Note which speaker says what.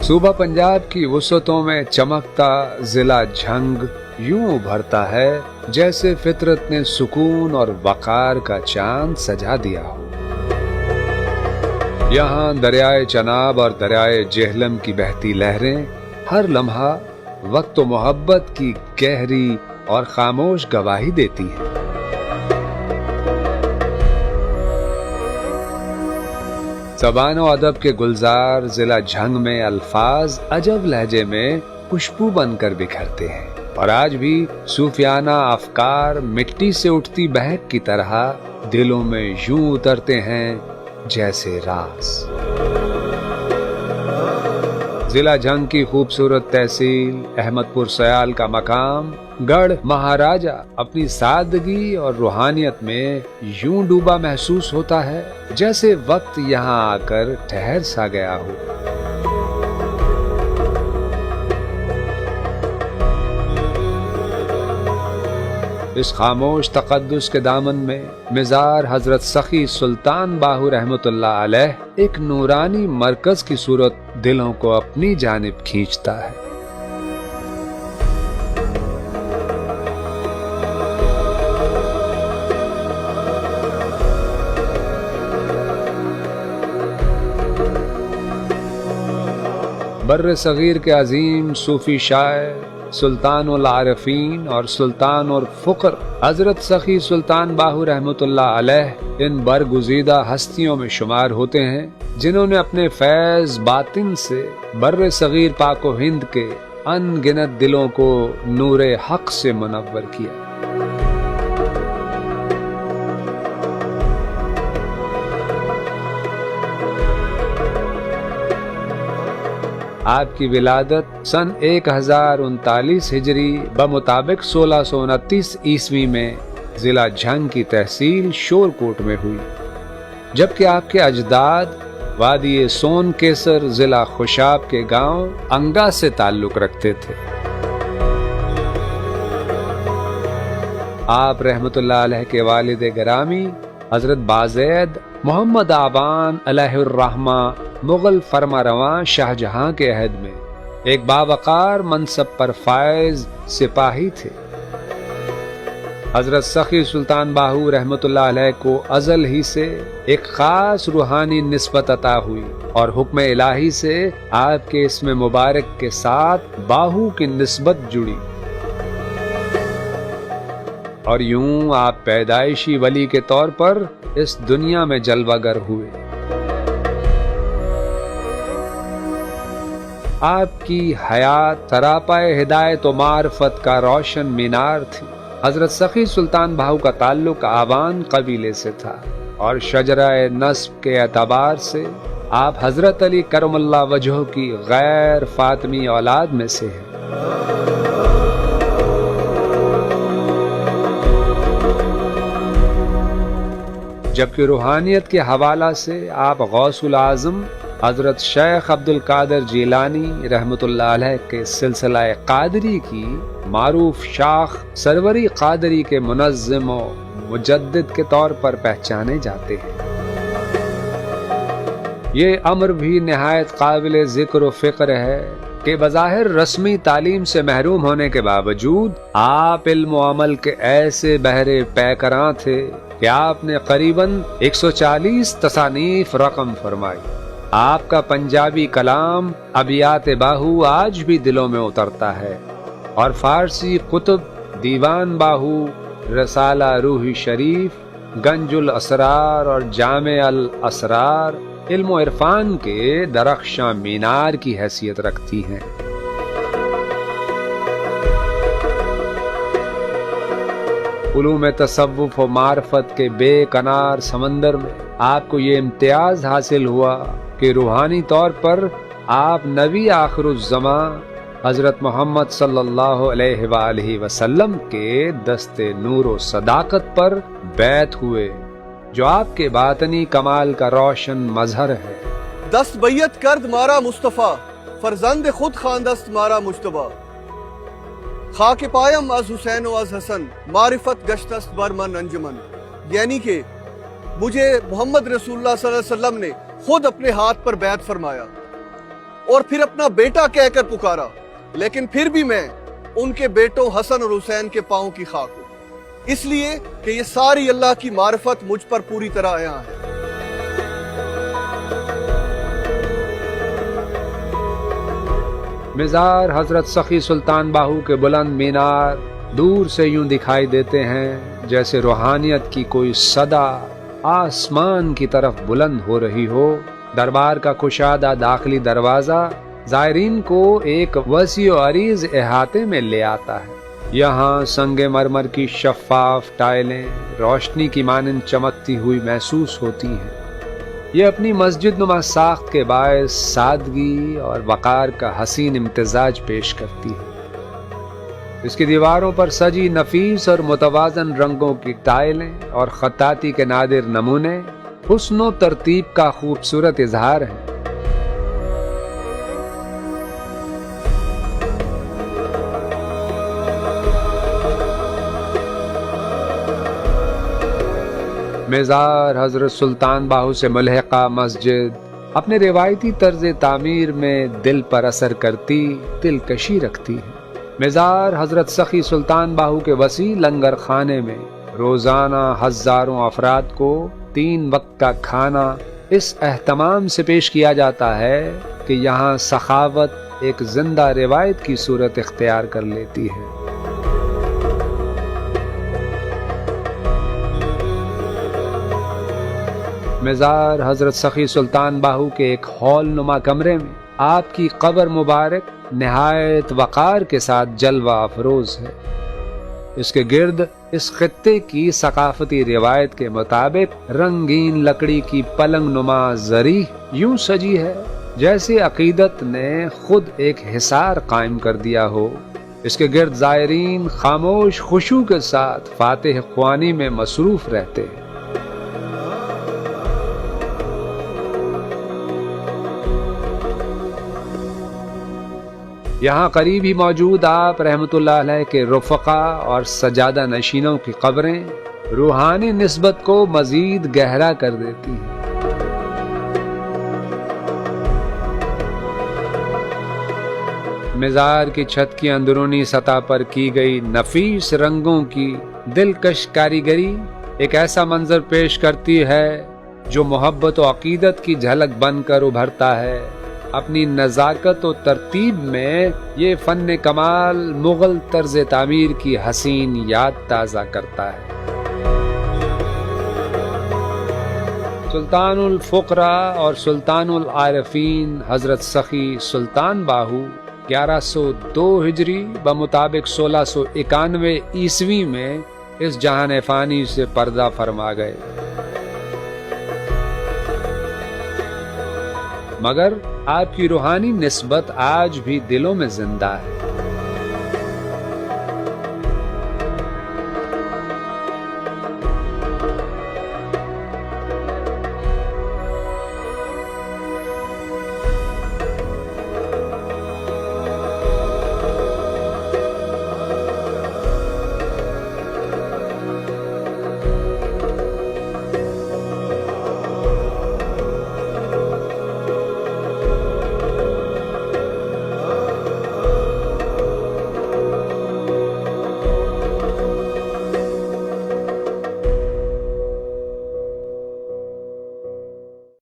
Speaker 1: صوبہ پنجاب کی وسعتوں میں چمکتا ضلع جھنگ یوں ابھرتا ہے جیسے فطرت نے سکون اور وقار کا چاند سجا دیا ہو۔ یہاں دریائے چناب اور دریائے جہلم کی بہتی لہریں ہر لمحہ وقت و محبت کی گہری اور خاموش گواہی دیتی ہیں۔ زبان و ادب کے گلزار ضلع جھنگ میں الفاظ عجب لہجے میں خوشبو بن کر بکھرتے ہیں، اور آج بھی صوفیانہ افکار مٹی سے اٹھتی بہک کی طرح دلوں میں یوں اترتے ہیں جیسے راز۔ ضلع جھنگ کی خوبصورت تحصیل احمد پور سیال کا مقام گڑھ مہاراجہ اپنی سادگی اور روحانیت میں یوں ڈوبا محسوس ہوتا ہے جیسے وقت یہاں آ کر ٹھہر سا گیا ہو۔ اس خاموش تقدس کے دامن میں مزار حضرت سخی سلطان باہو رحمت اللہ علیہ ایک نورانی مرکز کی صورت دلوں کو اپنی جانب کھینچتا ہے۔ بر صغیر کے عظیم صوفی شاعر سلطان العارفین اور سلطان الفقر حضرت سخی سلطان باہو رحمت اللہ علیہ ان برگزیدہ ہستیوں میں شمار ہوتے ہیں جنہوں نے اپنے فیض باطن سے بر صغیر پاک و ہند کے ان گنت دلوں کو نور حق سے منور کیا۔ آپ کی ولادت سن 1039 ہجری بمطابق 1629 عیسوی میں ضلع جھنگ کی تحصیل شورکوٹ میں ہوئی، جبکہ آپ کے اجداد وادی سون کیسر ضلع خوشاب کے گاؤں انگا سے تعلق رکھتے تھے۔ آپ رحمت اللہ علیہ کے والد گرامی حضرت بازید محمد آبان علیہ الرحمہ مغل فرما رواں شاہ جہاں کے عہد میں ایک باوقار منصب پر فائز سپاہی تھے۔ حضرت سخی سلطان باہو رحمت اللہ علیہ کو ازل ہی سے ایک خاص روحانی نسبت عطا ہوئی اور حکم الہی سے آپ کے اسم مبارک کے ساتھ باہو کی نسبت جڑی، اور یوں آپ پیدائشی ولی کے طور پر اس دنیا میں جلوہ گر ہوئے۔ آپ کی حیات سراپائے ہدایت و معرفت کا روشن مینار تھی۔ حضرت سخی سلطان باہو کا تعلق آوان قبیلے سے تھا اور شجرہ نسب کے اعتبار سے آپ حضرت علی کرم اللہ وجہہ کی غیر فاطمی اولاد میں سے ہیں۔ جبکہ روحانیت کے حوالہ سے آپ غوث العظم حضرت شیخ عبد القادر جیلانی رحمت اللہ علیہ کے سلسلہ قادری کی معروف شاخ سروری قادری کے منظم و مجدد کے طور پر پہچانے جاتے ہیں۔ یہ امر بھی نہایت قابل ذکر و فکر ہے کہ بظاہر رسمی تعلیم سے محروم ہونے کے باوجود آپ علم و عمل کے ایسے بہرے پیکراں تھے کہ آپ نے قریباً 140 تصانیف رقم فرمائی۔ آپ کا پنجابی کلام ابیات باہو آج بھی دلوں میں اترتا ہے، اور فارسی کتب دیوان باہو، رسالہ روحی شریف، گنج الاسرار اور جامع الاسرار علم و عرفان کے درخشاں مینار کی حیثیت رکھتی ہیں۔ علوم تصوف و معرفت کے بے کنار سمندر میں آپ کو یہ امتیاز حاصل ہوا کہ روحانی طور پر آپ نبی آخر الزمان حضرت محمد صلی اللہ علیہ وآلہ وسلم کے دست نور و صداقت پر بیعت ہوئے، جو آپ کے باطنی کمال کا روشن مظہر ہے۔
Speaker 2: دست بیعت کرد مارا مصطفیٰ، فرزند خود خواندست مارا مجتبیٰ۔ خاک پایم از حسین و از حسن، معرفت گشتست بر من انجمن۔ یعنی کہ مجھے محمد رسول اللہ صلی اللہ علیہ وسلم نے خود اپنے ہاتھ پر بیعت فرمایا اور پھر اپنا بیٹا کہہ کر پکارا، لیکن پھر بھی میں ان کے بیٹوں حسن اور حسین کے پاؤں کی خاک ہوں، اس لیے کہ یہ ساری اللہ کی معرفت مجھ پر پوری طرح عیاں ہے۔
Speaker 1: مزار حضرت سخی سلطان باہو کے بلند مینار دور سے یوں دکھائی دیتے ہیں جیسے روحانیت کی کوئی صدا آسمان کی طرف بلند ہو رہی ہو۔ دربار کا کشادہ داخلی دروازہ زائرین کو ایک وسیع و عریض احاطے میں لے آتا ہے۔ یہاں سنگ مرمر کی شفاف ٹائلیں روشنی کی مانند چمکتی ہوئی محسوس ہوتی ہیں۔ یہ اپنی مسجد نما ساخت کے باعث سادگی اور وقار کا حسین امتزاج پیش کرتی ہے۔ اس کی دیواروں پر سجی نفیس اور متوازن رنگوں کی ٹائلیں اور خطاطی کے نادر نمونے حسن و ترتیب کا خوبصورت اظہار ہیں۔ مزار حضرت سلطان باہو سے ملحقہ مسجد اپنے روایتی طرز تعمیر میں دل پر اثر کرتی دلکشی رکھتی ہے۔ مزار حضرت سخی سلطان باہو کے وسیع لنگر خانے میں روزانہ ہزاروں افراد کو 3 وقت کا کھانا اس اہتمام سے پیش کیا جاتا ہے کہ یہاں سخاوت ایک زندہ روایت کی صورت اختیار کر لیتی ہے۔ مزار حضرت سخی سلطان باہو کے ایک ہال نما کمرے میں آپ کی قبر مبارک نہایت وقار کے ساتھ جلوہ افروز ہے۔ اس کے گرد اس خطے کی ثقافتی روایت کے مطابق رنگین لکڑی کی پلنگ نما زری یوں سجی ہے جیسے عقیدت نے خود ایک حصار قائم کر دیا ہو۔ اس کے گرد زائرین خاموش خشوع کے ساتھ فاتح خوانی میں مصروف رہتے ہیں۔ یہاں قریب ہی موجود آپ رحمت اللہ علیہ کے رفقا اور سجادہ نشینوں کی قبریں روحانی نسبت کو مزید گہرا کر دیتی ہیں۔ مزار کی چھت کی اندرونی سطح پر کی گئی نفیس رنگوں کی دلکش کاریگری ایک ایسا منظر پیش کرتی ہے جو محبت و عقیدت کی جھلک بن کر ابھرتا ہے۔ اپنی نزاکت و ترتیب میں یہ فن کمال مغل طرز تعمیر کی حسین یاد تازہ کرتا ہے۔ سلطان الفقراء اور سلطان العارفین حضرت سخی سلطان باہو 1102 ہجری بمطابق 1691 عیسوی میں اس جہان فانی سے پردہ فرما گئے، مگر آپ کی روحانی نسبت آج بھی دلوں میں زندہ ہے۔